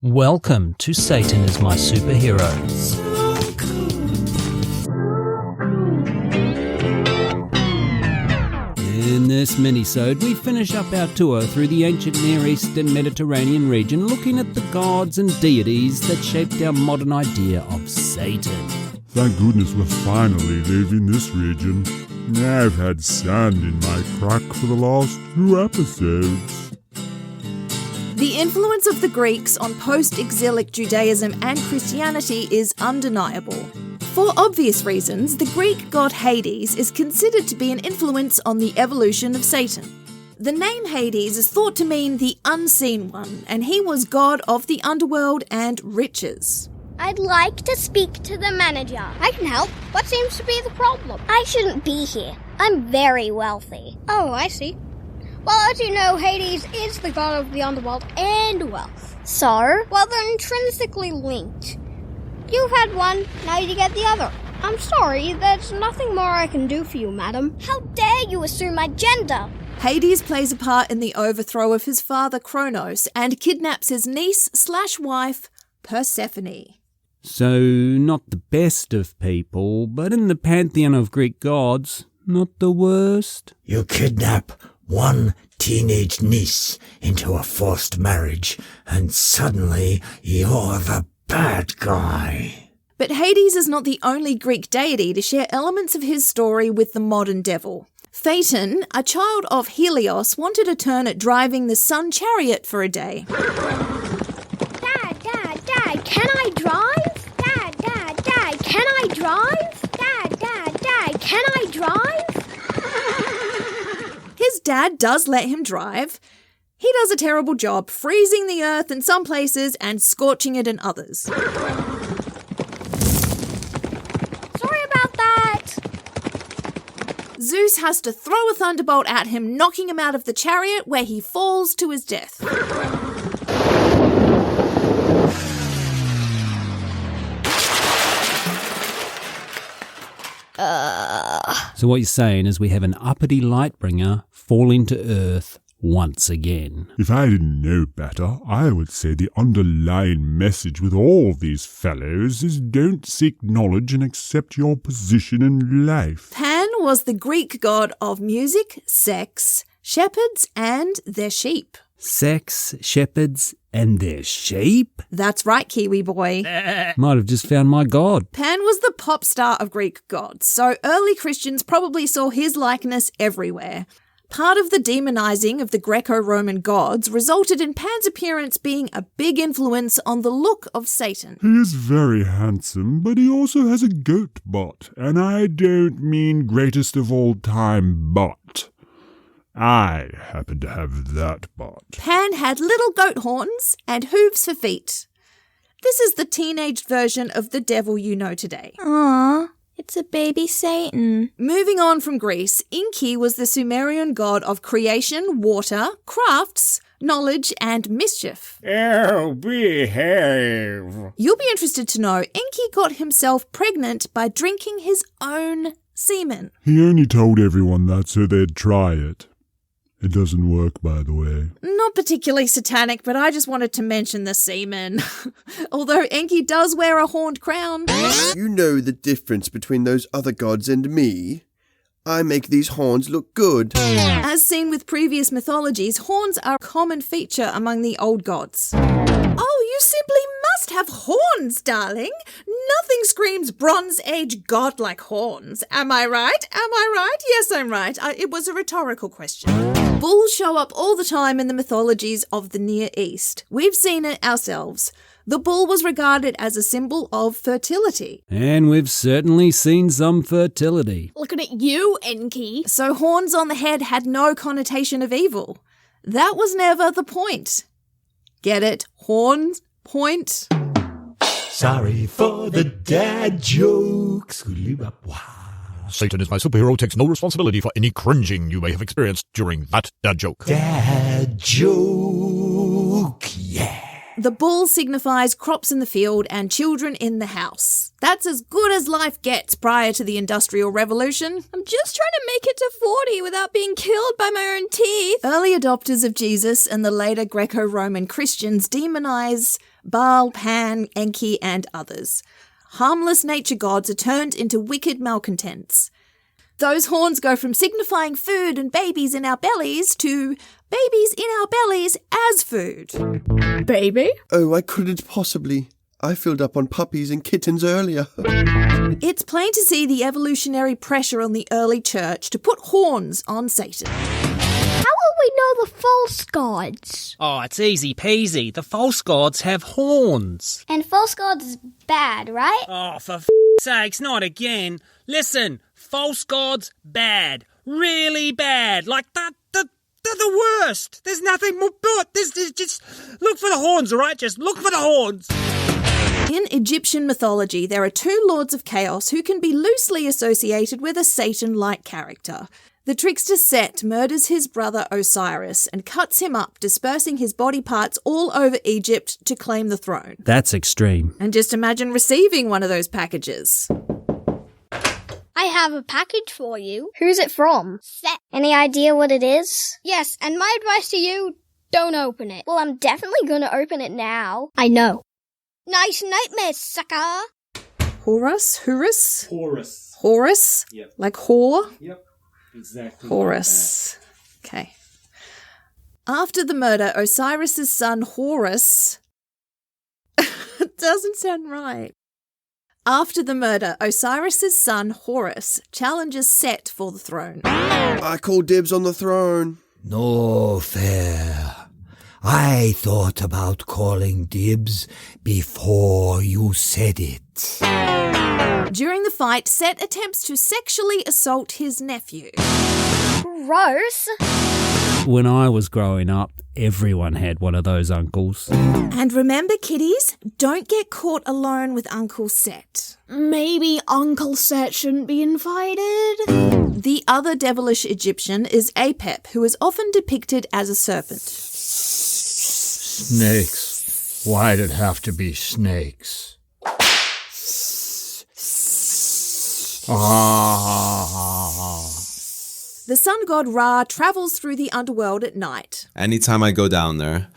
Welcome to Satan is My Superhero. In this minisode, we finish up our tour through the ancient Near East and Mediterranean region, looking at the gods and deities that shaped our modern idea of Satan. Thank goodness we're finally leaving this region. I've had sand in my crack for the last 2 episodes. The influence of the Greeks on post-exilic Judaism and Christianity is undeniable. For obvious reasons, the Greek god Hades is considered to be an influence on the evolution of Satan. The name Hades is thought to mean the unseen one, and he was god of the underworld and riches. I'd like to speak to the manager. I can help. What seems to be the problem? I shouldn't be here. I'm very wealthy. Oh, I see. Well, as you know, Hades is the god of the underworld and wealth. So? Well, they're intrinsically linked. You've had one, now you get the other. I'm sorry, there's nothing more I can do for you, madam. How dare you assume my gender? Hades plays a part in the overthrow of his father Kronos and kidnaps his niece/wife, Persephone. So, not the best of people, but in the pantheon of Greek gods, not the worst. You kidnap one teenage niece into a forced marriage, and suddenly you're the bad guy. But Hades is not the only Greek deity to share elements of his story with the modern devil. Phaeton, a child of Helios, wanted a turn at driving the sun chariot for a day. Dad, can I drive? Dad, can I drive? Dad, can I drive? His dad does let him drive. He does a terrible job, freezing the earth in some places and scorching it in others. Sorry about that. Zeus has to throw a thunderbolt at him, knocking him out of the chariot, where he falls to his death. So what you're saying is we have an uppity lightbringer falling to earth once again. If I didn't know better, I would say the underlying message with all these fellows is don't seek knowledge and accept your position in life. Pan was the Greek god of music, sex, shepherds, and their sheep. Sex, shepherds, and their sheep? That's right, Kiwi boy. Might have just found my god. Pan was the pop star of Greek gods, so early Christians probably saw his likeness everywhere. Part of the demonizing of the Greco-Roman gods resulted in Pan's appearance being a big influence on the look of Satan. He is very handsome, but he also has a goat butt, and I don't mean greatest of all time butt. I happen to have that butt. Pan had little goat horns and hooves for feet. This is the teenaged version of the devil you know today. Aww, it's a baby Satan. Moving on from Greece, Enki was the Sumerian god of creation, water, crafts, knowledge, and mischief. Oh, behave. You'll be interested to know Enki got himself pregnant by drinking his own semen. He only told everyone that so they'd try it. It doesn't work, by the way. Not particularly satanic, but I just wanted to mention the semen. Although Enki does wear a horned crown. You know the difference between those other gods and me. I make these horns look good. As seen with previous mythologies, horns are a common feature among the old gods. Oh, you simply must have horns, darling. Nothing screams Bronze Age god like horns. Am I right? Yes, I'm right. It was a rhetorical question. Bulls show up all the time in the mythologies of the Near East. We've seen it ourselves. The bull was regarded as a symbol of fertility. And we've certainly seen some fertility. Looking at you, Enki. So horns on the head had no connotation of evil. That was never the point. Get it? Horns? Point? Sorry for the dad jokes. Satan is My Superhero takes no responsibility for any cringing you may have experienced during that dad joke. Dad joke, yeah. The bull signifies crops in the field and children in the house. That's as good as life gets prior to the Industrial Revolution. I'm just trying to make it to 40 without being killed by my own teeth. Early adopters of Jesus and the later Greco-Roman Christians demonize Baal, Pan, Enki, and others. Harmless nature gods are turned into wicked malcontents. Those horns go from signifying food and babies in our bellies to babies in our bellies as food. Baby? Oh, I couldn't possibly. I filled up on puppies and kittens earlier. It's plain to see the evolutionary pressure on the early church to put horns on Satan. How will we know the false gods? Oh, it's easy peasy. The false gods have horns. And false gods is bad, right? Oh, for sakes, not again. Listen, false gods, bad. Really bad. Like, they're the worst. There's nothing more but this. Just look for the horns, all right? Just look for the horns. In Egyptian mythology, there are two lords of chaos who can be loosely associated with a Satan-like character. The trickster Set murders his brother Osiris and cuts him up, dispersing his body parts all over Egypt to claim the throne. That's extreme. And just imagine receiving one of those packages. I have a package for you. Who's it from? Set. Any idea what it is? Yes, and my advice to you, don't open it. Well, I'm definitely gonna open it now. I know. Nice nightmare, sucker! Horus? Yep. Like whore? Yep. Exactly. Horus. Okay. After the murder, Osiris's son Horus... It doesn't sound right. After the murder, Osiris's son Horus challenges Set for the throne. I call dibs on the throne. No fair. I thought about calling dibs before you said it. During the fight, Set attempts to sexually assault his nephew. Gross! When I was growing up, everyone had one of those uncles. And remember, kiddies, don't get caught alone with Uncle Set. Maybe Uncle Set shouldn't be invited? The other devilish Egyptian is Apep, who is often depicted as a serpent. Snakes. Why'd it have to be snakes? The sun god Ra travels through the underworld at night. Anytime I go down there,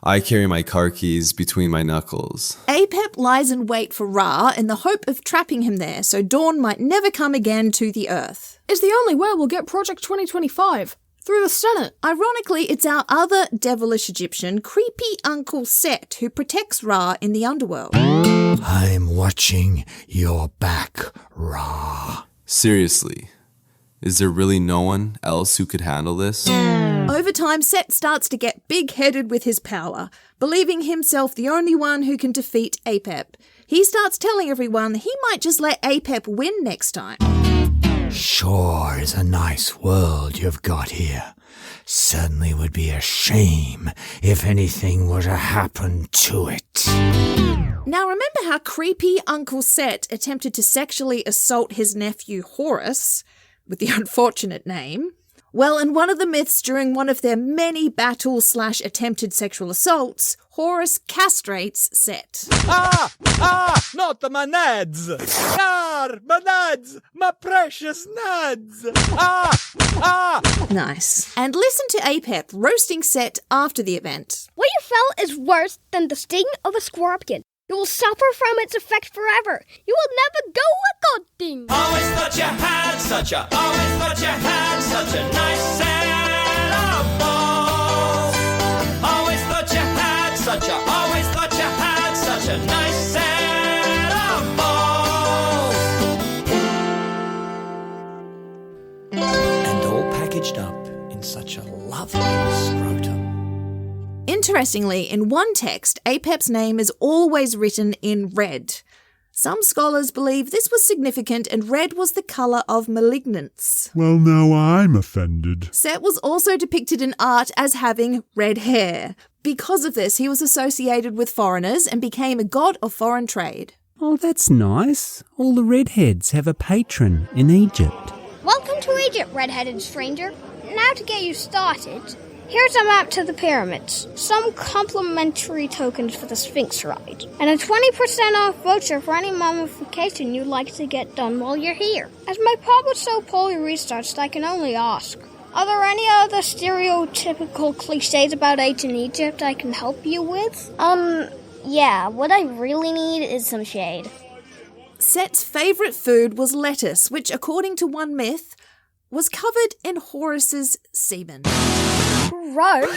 I carry my car keys between my knuckles. Apep lies in wait for Ra in the hope of trapping him there so dawn might never come again to the earth. It's the only way we'll get Project 2025. Through the Senate. Ironically, it's our other devilish Egyptian, creepy Uncle Set, who protects Ra in the underworld. I'm watching your back, Ra. Seriously, is there really no one else who could handle this? Over time, Set starts to get big-headed with his power, believing himself the only one who can defeat Apep. He starts telling everyone he might just let Apep win next time. Sure is a nice world you've got here. Certainly would be a shame if anything were to happen to it. Now remember how creepy Uncle Set attempted to sexually assault his nephew Horus, with the unfortunate name? Well, in one of the myths during one of their many battle/attempted sexual assaults, Horus castrates Set. Not the nads! My nads! My precious nads! Nice. And listen to Apep roasting Set after the event. What you felt is worse than the sting of a scorpion. You will suffer from its effect forever. You will never go a good thing. Always thought you had such a nice set of balls. Always thought you had such a nice set of balls. And all packaged up in such a lovely scrotum. Interestingly, in one text, Apep's name is always written in red. Some scholars believe this was significant and red was the colour of malignance. Well, now I'm offended. Set was also depicted in art as having red hair. Because of this, he was associated with foreigners and became a god of foreign trade. Oh, that's nice. All the redheads have a patron in Egypt. Welcome to Egypt, red-headed stranger. Now to get you started, here's a map to the pyramids, some complimentary tokens for the Sphinx ride, and a 20% off voucher for any mummification you'd like to get done while you're here. As my pod was so poorly researched, I can only ask, are there any other stereotypical cliches about ancient Egypt I can help you with? Yeah, what I really need is some shade. Set's favourite food was lettuce, which, according to one myth, was covered in Horus's semen. Gross.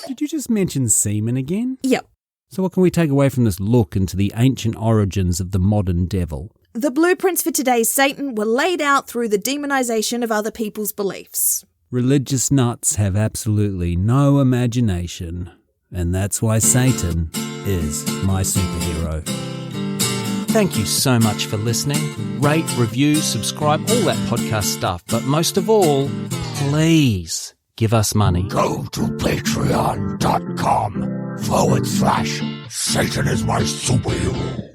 Did you just mention semen again? Yep. So what can we take away from this look into the ancient origins of the modern devil? The blueprints for today's Satan were laid out through the demonization of other people's beliefs. Religious nuts have absolutely no imagination, and that's why Satan is my superhero. Thank you so much for listening. Rate, review, subscribe, all that podcast stuff. But most of all, please give us money. Go to patreon.com/Satan is my superhero.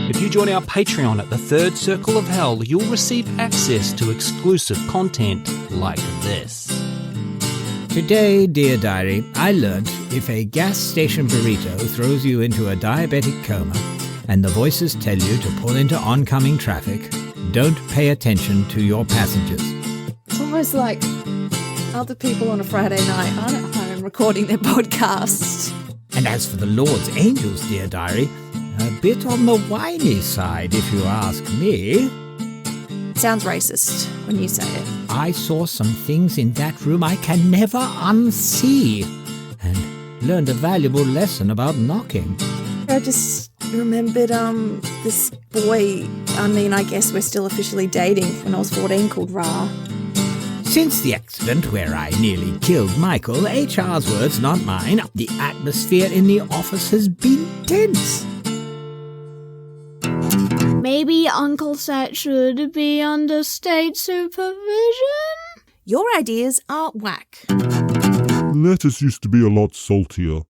If you join our Patreon at the Third Circle of Hell, you'll receive access to exclusive content like this. Today, dear diary, I learnt if a gas station burrito throws you into a diabetic coma and the voices tell you to pull into oncoming traffic, don't pay attention to your passengers. It's almost like other people on a Friday night aren't at home recording their podcasts. And as for the Lord's angels, dear diary, a bit on the whiny side, if you ask me. Sounds racist when you say it. I saw some things in that room I can never unsee, and learned a valuable lesson about knocking. I just remembered this boy, I guess we're still officially dating, when I was 14, called Ra. Since the accident where I nearly killed Michael, HR's words, not mine, the atmosphere in the office has been tense. Maybe Uncle Set should be under state supervision? Your ideas are whack. Lettuce used to be a lot saltier.